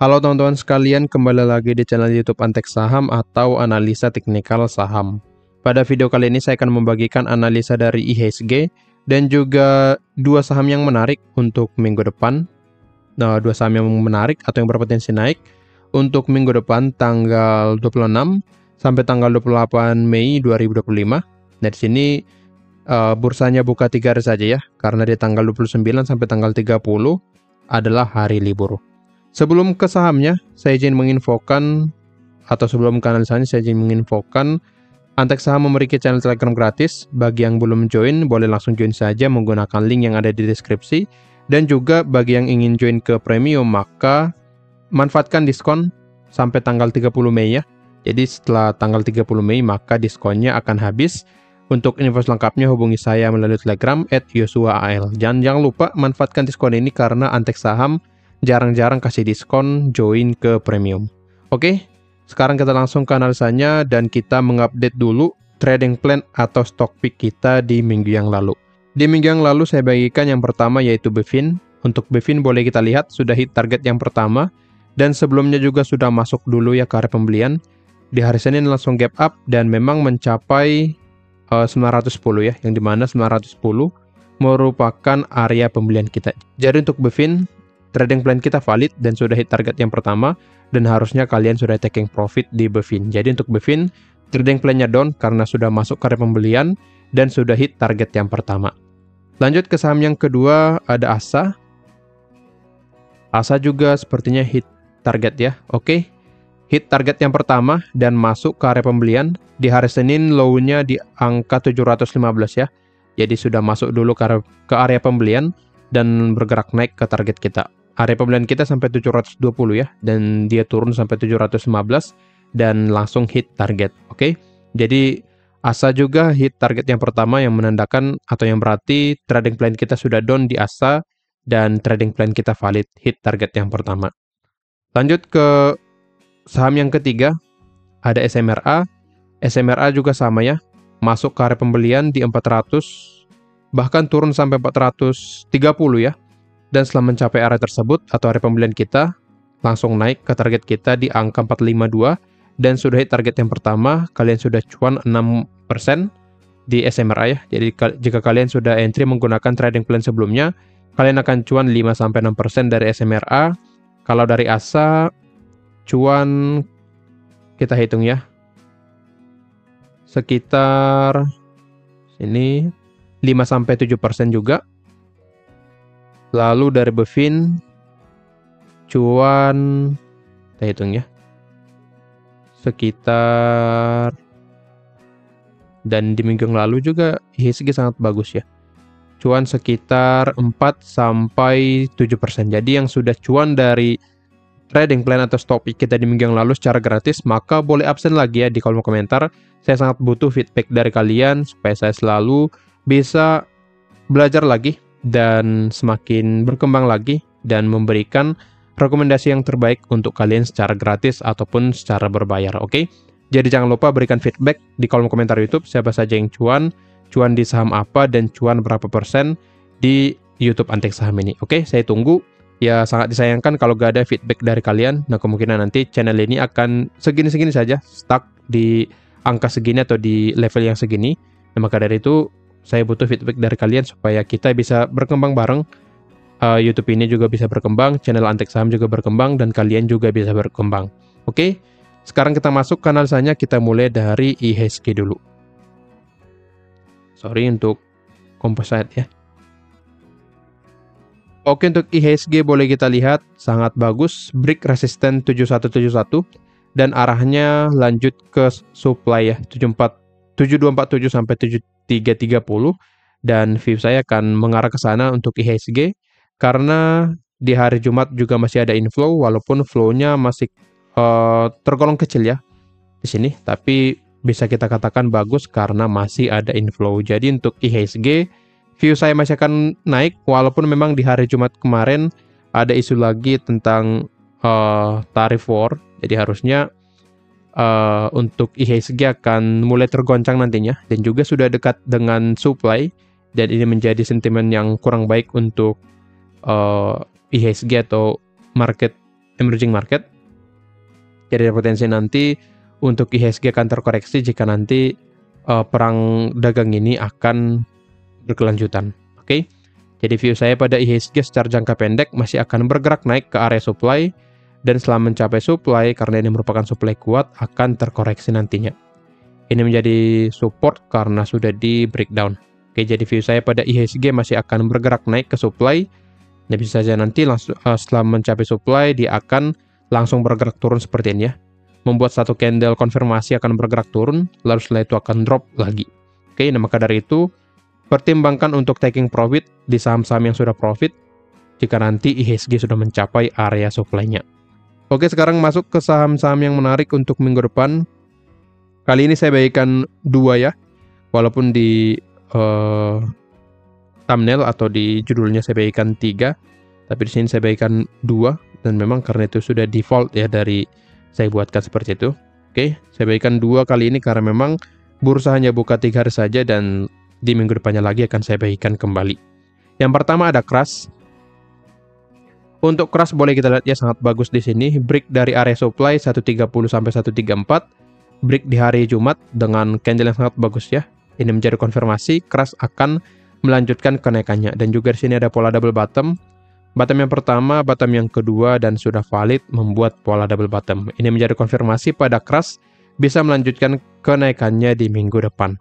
Halo teman-teman sekalian, kembali lagi di channel YouTube Antek Saham atau Analisa Teknikal Saham. Pada video kali ini saya akan membagikan analisa dari IHSG dan juga dua saham yang menarik untuk minggu depan. Nah, dua saham yang menarik atau yang berpotensi naik untuk minggu depan tanggal 26 sampai tanggal 28 Mei 2025. Nah, di sini bursanya buka 3 hari saja ya, karena di tanggal 29 sampai tanggal 30 adalah hari libur. Sebelum ke sahamnya, saya izin menginfokan, atau sebelum ke analisanya, saya izin menginfokan, Antek Saham memiliki channel Telegram gratis. Bagi yang belum join, boleh langsung join saja menggunakan link yang ada di deskripsi. Dan juga bagi yang ingin join ke premium, maka manfaatkan diskon sampai tanggal 30 Mei ya. Jadi setelah tanggal 30 Mei, maka diskonnya akan habis. Untuk info selengkapnya hubungi saya melalui Telegram @yosuaal. Jangan lupa manfaatkan diskon ini karena Antek Saham jarang-jarang kasih diskon join ke premium. Oke, sekarang kita langsung ke analisanya dan kita mengupdate dulu trading plan atau stock pick kita di minggu yang lalu. Di minggu yang lalu saya bagikan yang pertama yaitu BeFin. Untuk BeFin boleh kita lihat sudah hit target yang pertama dan sebelumnya juga sudah masuk dulu ya ke area pembelian. Di hari Senin langsung gap up dan memang mencapai 910 ya, yang dimana 910 merupakan area pembelian kita. Jadi untuk BeFin, trading plan kita valid dan sudah hit target yang pertama dan harusnya kalian sudah taking profit di BeFin. Jadi untuk BeFin, trading plan-nya down karena sudah masuk ke area pembelian dan sudah hit target yang pertama. Lanjut ke saham yang kedua, ada ASA. ASA juga sepertinya hit target ya. Oke. Hit target yang pertama dan masuk ke area pembelian. Di hari Senin low-nya di angka 715 ya. Jadi sudah masuk dulu ke area pembelian dan bergerak naik ke target kita. Area pembelian kita sampai 720 ya, dan dia turun sampai 715 dan langsung hit target. Oke. Jadi ASA juga hit target yang pertama yang menandakan atau yang berarti trading plan kita sudah down di ASA dan trading plan kita valid hit target yang pertama. Lanjut ke saham yang ketiga, ada SMRA. SMRA juga sama ya, masuk ke area pembelian di 400, bahkan turun sampai 430 ya. Dan setelah mencapai area tersebut atau area pembelian kita, langsung naik ke target kita di angka 452 dan sudah hit target yang pertama. Kalian sudah cuan 6% di SMRA ya. Jadi jika kalian sudah entry menggunakan trading plan sebelumnya, kalian akan cuan 5-6% dari SMRA. Kalau dari ASA, cuan kita hitung ya, sekitar ini 5-7% juga. Lalu dari BeFin, cuan kita hitung ya, sekitar, dan di minggu yang lalu juga IHSG sangat bagus ya, cuan sekitar 4-7%. Jadi yang sudah cuan dari trading plan atau stock pick kita di minggu yang lalu secara gratis, maka boleh absen lagi ya di kolom komentar. Saya sangat butuh feedback dari kalian supaya saya selalu bisa belajar lagi dan semakin berkembang lagi dan memberikan rekomendasi yang terbaik untuk kalian secara gratis ataupun secara berbayar. Oke? Jadi jangan lupa berikan feedback di kolom komentar YouTube siapa saja yang cuan di saham apa dan cuan berapa persen di YouTube Antek Saham ini. Oke, saya tunggu. Ya sangat disayangkan kalau gak ada feedback dari kalian. Nah kemungkinan nanti channel ini akan segini-segini saja, stuck di angka segini atau di level yang segini. Nah maka dari itu saya butuh feedback dari kalian supaya kita bisa berkembang bareng. YouTube ini juga bisa berkembang, channel Antek Saham juga berkembang, dan kalian juga bisa berkembang. Oke, sekarang kita masuk ke analisanya. Kita mulai dari IHSG dulu. Sorry untuk composite ya. Oke, untuk IHSG boleh kita lihat sangat bagus, break resisten 7171 dan arahnya lanjut ke supply ya, 7247 sampai 7330, dan view saya akan mengarah ke sana untuk IHSG karena di hari Jumat juga masih ada inflow walaupun flow-nya masih tergolong kecil ya di sini, tapi bisa kita katakan bagus karena masih ada inflow. Jadi untuk IHSG view saya masih akan naik walaupun memang di hari Jumat kemarin ada isu lagi tentang tarif war. Jadi harusnya untuk IHSG akan mulai tergoncang nantinya dan juga sudah dekat dengan supply dan ini menjadi sentimen yang kurang baik untuk IHSG atau market emerging market. Jadi ada potensi nanti untuk IHSG akan terkoreksi jika nanti perang dagang ini akan berkelanjutan. Oke. Jadi view saya pada IHSG secara jangka pendek masih akan bergerak naik ke area supply, dan setelah mencapai supply, karena ini merupakan supply kuat, akan terkoreksi nantinya. Ini menjadi support karena sudah di breakdown. Oke, jadi view saya pada IHSG masih akan bergerak naik ke supply. Nah, bisa saja nanti langsung setelah mencapai supply, dia akan langsung bergerak turun seperti ini ya. Membuat satu candle konfirmasi akan bergerak turun, lalu setelah itu akan drop lagi. Oke, nah maka dari itu, pertimbangkan untuk taking profit di saham-saham yang sudah profit jika nanti IHSG sudah mencapai area supply-nya. Oke, sekarang masuk ke saham-saham yang menarik untuk minggu depan. Kali ini saya bagikan 2 ya. Walaupun di thumbnail atau di judulnya saya bagikan 3, tapi di sini saya bagikan 2, dan memang karena itu sudah default ya dari saya buatkan seperti itu. Oke, saya bagikan 2 kali ini karena memang bursa hanya buka 3 hari saja, dan di minggu depannya lagi akan saya bagikan kembali. Yang pertama ada Crush. Untuk Crush boleh kita lihat ya, sangat bagus di sini. Break dari area supply 130 sampai 134. Break di hari Jumat dengan candle yang sangat bagus ya. Ini menjadi konfirmasi Crush akan melanjutkan kenaikannya, dan juga di sini ada pola double bottom. Bottom yang pertama, bottom yang kedua, dan sudah valid membuat pola double bottom. Ini menjadi konfirmasi pada Crush bisa melanjutkan kenaikannya di minggu depan.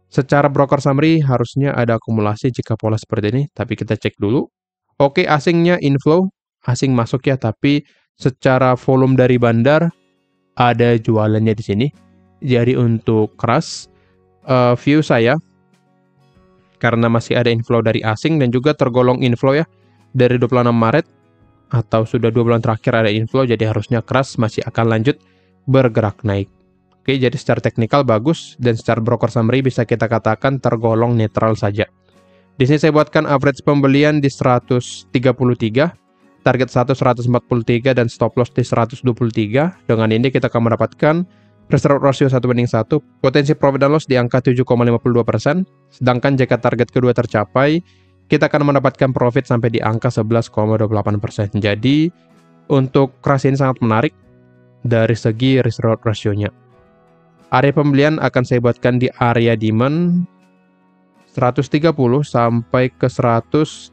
Secara broker summary harusnya ada akumulasi jika pola seperti ini, tapi kita cek dulu. Oke, asingnya inflow, asing masuk ya, tapi secara volume dari bandar ada jualannya di sini. Jadi untuk Crush, view saya karena masih ada inflow dari asing dan juga tergolong inflow ya dari 26 Maret atau sudah 2 bulan terakhir ada inflow, jadi harusnya Crush masih akan lanjut bergerak naik. Oke, jadi secara teknikal bagus, dan secara broker summary bisa kita katakan tergolong netral saja. Di sini saya buatkan average pembelian di 133, target 143, dan stop loss di 123. Dengan ini kita akan mendapatkan risk reward ratio 1:1, potensi profit dan loss di angka 7,52%, sedangkan jika target kedua tercapai, kita akan mendapatkan profit sampai di angka 11,28%. Jadi, untuk Crush ini sangat menarik dari segi risk reward ratio-nya. Area pembelian akan saya buatkan di area demand 130 sampai ke 137,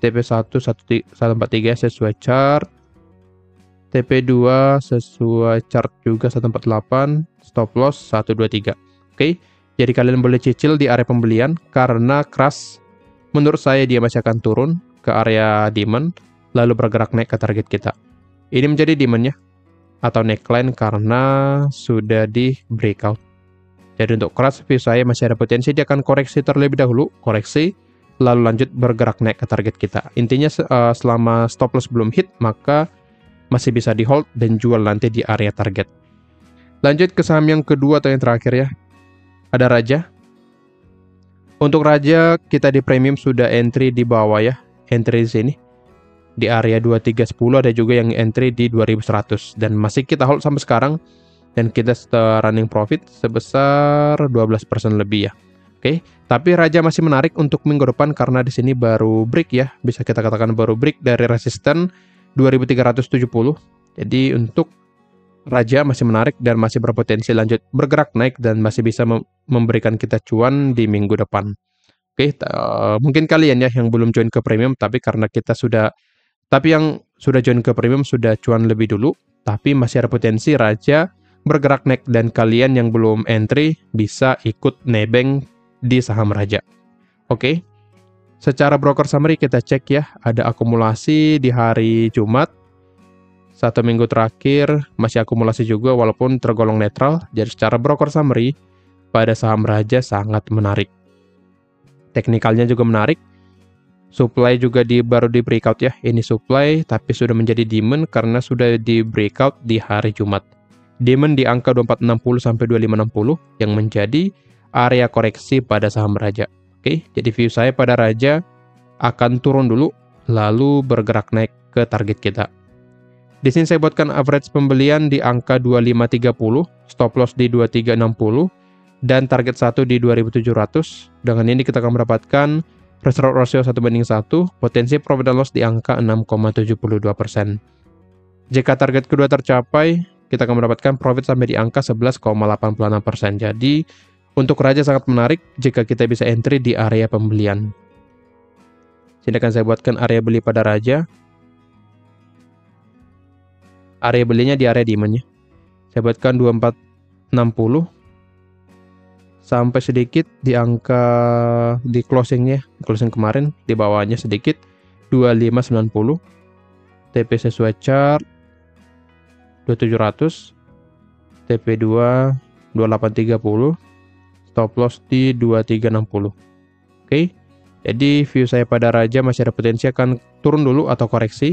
TP1 143 sesuai chart, TP2 sesuai chart juga 148, stop loss 123. Oke, jadi kalian boleh cicil di area pembelian karena Crush menurut saya dia masih akan turun ke area demand lalu bergerak naik ke target kita. Ini menjadi demand-nya atau neckline karena sudah di breakout. Jadi untuk Crush view saya masih ada potensi dia akan koreksi terlebih dahulu, koreksi lalu lanjut bergerak naik ke target kita. Intinya selama stop loss belum hit maka masih bisa di hold dan jual nanti di area target. Lanjut ke saham yang kedua atau yang terakhir ya. Ada Raja. Untuk Raja kita di premium sudah entry di bawah ya, entry di sini. Di area 2310 ada juga yang entry di 2100 dan masih kita hold sampai sekarang, dan kita running profit sebesar 12% lebih ya. Oke, tapi Raja masih menarik untuk minggu depan karena di sini baru break ya, bisa kita katakan baru break dari resisten 2370. Jadi untuk Raja masih menarik dan masih berpotensi lanjut bergerak naik dan masih bisa memberikan kita cuan di minggu depan. Oke, mungkin kalian ya yang belum join ke premium tapi yang sudah join ke premium sudah cuan lebih dulu, tapi masih ada potensi Raja bergerak naik, dan kalian yang belum entry bisa ikut nebeng di saham Raja. Oke. Secara broker summary kita cek ya, ada akumulasi di hari Jumat. 1 minggu terakhir masih akumulasi juga walaupun tergolong netral. Jadi secara broker summary pada saham Raja sangat menarik. Teknikalnya juga menarik. Supply juga baru di breakout ya. Ini supply tapi sudah menjadi demand karena sudah di breakout di hari Jumat. Demand di angka 2460 sampai 2560 yang menjadi area koreksi pada saham Raja. Oke, jadi view saya pada Raja akan turun dulu lalu bergerak naik ke target kita. Di sini saya buatkan average pembelian di angka 2530, stop loss di 2360 dan target 1 di 2700. Dengan ini kita akan mendapatkan Risk reward ratio 1:1, potensi profit and loss di angka 6,72%. Jika target kedua tercapai, kita akan mendapatkan profit sampai di angka 11,86%. Jadi, untuk Raja sangat menarik jika kita bisa entry di area pembelian. Sini akan saya buatkan area beli pada Raja. Area belinya di area demand-nya. Saya buatkan 2460 sampai sedikit di angka di closing kemarin di bawahnya sedikit 2590. TP sesuai chart 2700, TP2 2830, stop loss di 2360. Oke. Jadi view saya pada Raja masih ada potensi akan turun dulu atau koreksi,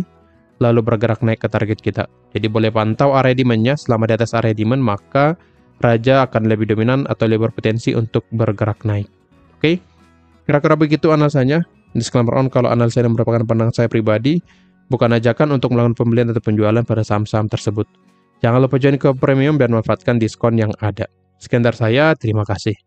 lalu bergerak naik ke target kita. Jadi boleh pantau area demand-nya, selama di atas area demand maka Raja akan lebih dominan atau lebih berpotensi untuk bergerak naik. Oke, kira-kira begitu analisanya. Disclaimer on kalau analisa ini merupakan pandangan saya pribadi, bukan ajakan untuk melakukan pembelian atau penjualan pada saham-saham tersebut. Jangan lupa join ke premium dan manfaatkan diskon yang ada. Sekian dari saya, terima kasih.